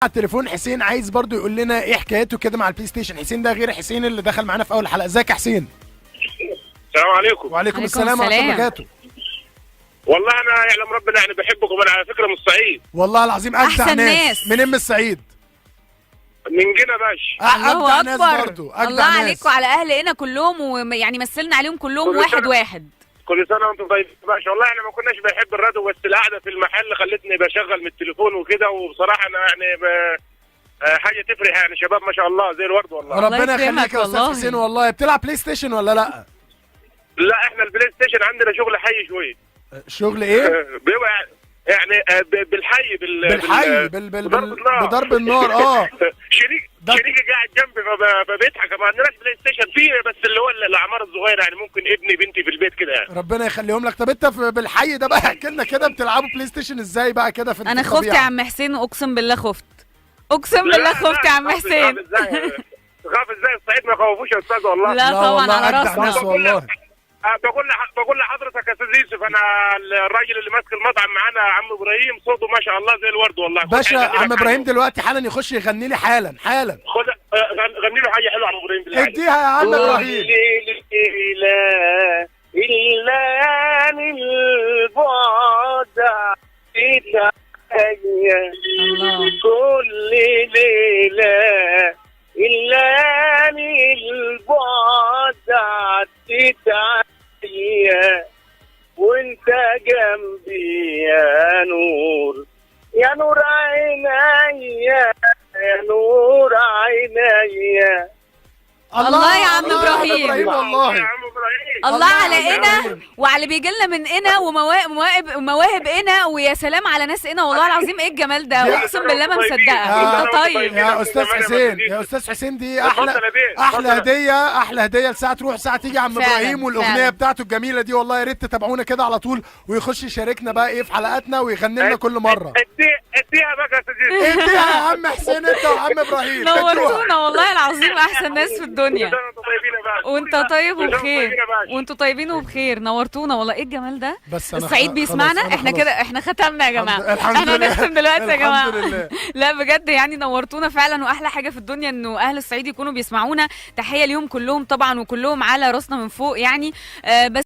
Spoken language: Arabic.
على التليفون حسين عايز برضو يقول لنا ايه حكايته كده مع البلاي ستيشن. حسين ده غير حسين اللي دخل معانا في اول حلقه. ازيك يا حسين؟ السلام عليكم. وعليكم السلام ورحمه الله وبركاته. والله انا يعلم ربنا يعني بحبكم. انا على فكره من الصعيد. والله العظيم اجدع ناس. منين من الصعيد؟ من جنة باش. اجدع ناس برضو. الله عليكم وعلى اهل هنا كلهم، ويعني مثلنا عليهم كلهم واحد. كل سنه وانتم طيبين يا باشا. والله احنا ما كناش بنحب الراديو، بس القعده في المحل خلتني بشغل من التليفون وكده، وبصراحه انا يعني حاجه تفرح يعني. شباب ما شاء الله زي الورد والله. ربنا يخليك يا استاذ حسين. والله بتلعب بلاي ستيشن ولا لا؟ لا احنا البلاي ستيشن عندنا شغل حي شويه. شغل ايه؟ بيبقى يعني بالحي بضرب النار. شريكي قاعد جنبي فبيضحك. ما عندناش بلاي ستيشن فيه، بس اللي هو الاعمار الصغيره يعني، ممكن ابني بنتي في البيت كده يعني. ربنا يخليهم لك. طب انت بالحي ده بقى احكي لنا كده بتلعبوا بلاي ستيشن ازاي بقى كده في انا خفت يا عم حسين، اقسم بالله خفت. اقسم بالله خفت يا عم حسين. تخاف ازاي؟ الصعيد ما يخوفوش يا استاذ والله. لا طبعا على راسنا والله. بقول لحضرتك يا استاذ يوسف، انا الراجل اللي ماسك المطعم معانا عم ابراهيم صوته ما شاء الله زي الورد والله. باشا عم ابراهيم دلوقتي حالا يخش يغني لي حالا. خد غني له حاجه حلوه عم ابراهيم بالله. اديها يا عم ابراهيم. إلا البعد كل ليلة إلا البعد عديت وانت جنبي يا نور، يا نور عينيا، يا نور عينيا. الله يا عم ابراهيم. والله الله على قنا وعلى اللي بيجي لنا من قنا ومواهب قنا، ويا سلام على ناس قنا. والله العظيم ايه الجمال ده، اقسم بالله ما مصدقه. انت طيب يا استاذ حسين. يا استاذ حسين دي احلى هديه لساعه تروح ساعه تيجي عم ابراهيم والاغنيه بتاعته الجميله دي. والله يا ريت تتابعونا كده على طول، ويخش يشاركنا بقى ايه في حلقاتنا ويغني لنا كل مره. اديها بقى يا استاذ. اديها يا عم حسين انت وعم ابراهيم. نورتونا والله العظيم، احسن ناس في الدنيا. وانت طيب وبخير، وانتوا طيبين وبخير. نورتونا والله. ايه الجمال ده. بس الصعيد بيسمعنا. احنا كده احنا ختمنا يا جماعه. احنا نختم دلوقتي يا جماعه. لا بجد يعني نورتونا فعلا. واحلى حاجه في الدنيا انه اهل الصعيد يكونوا بيسمعونا. تحيه ليهم كلهم طبعا، وكلهم على راسنا من فوق يعني. بس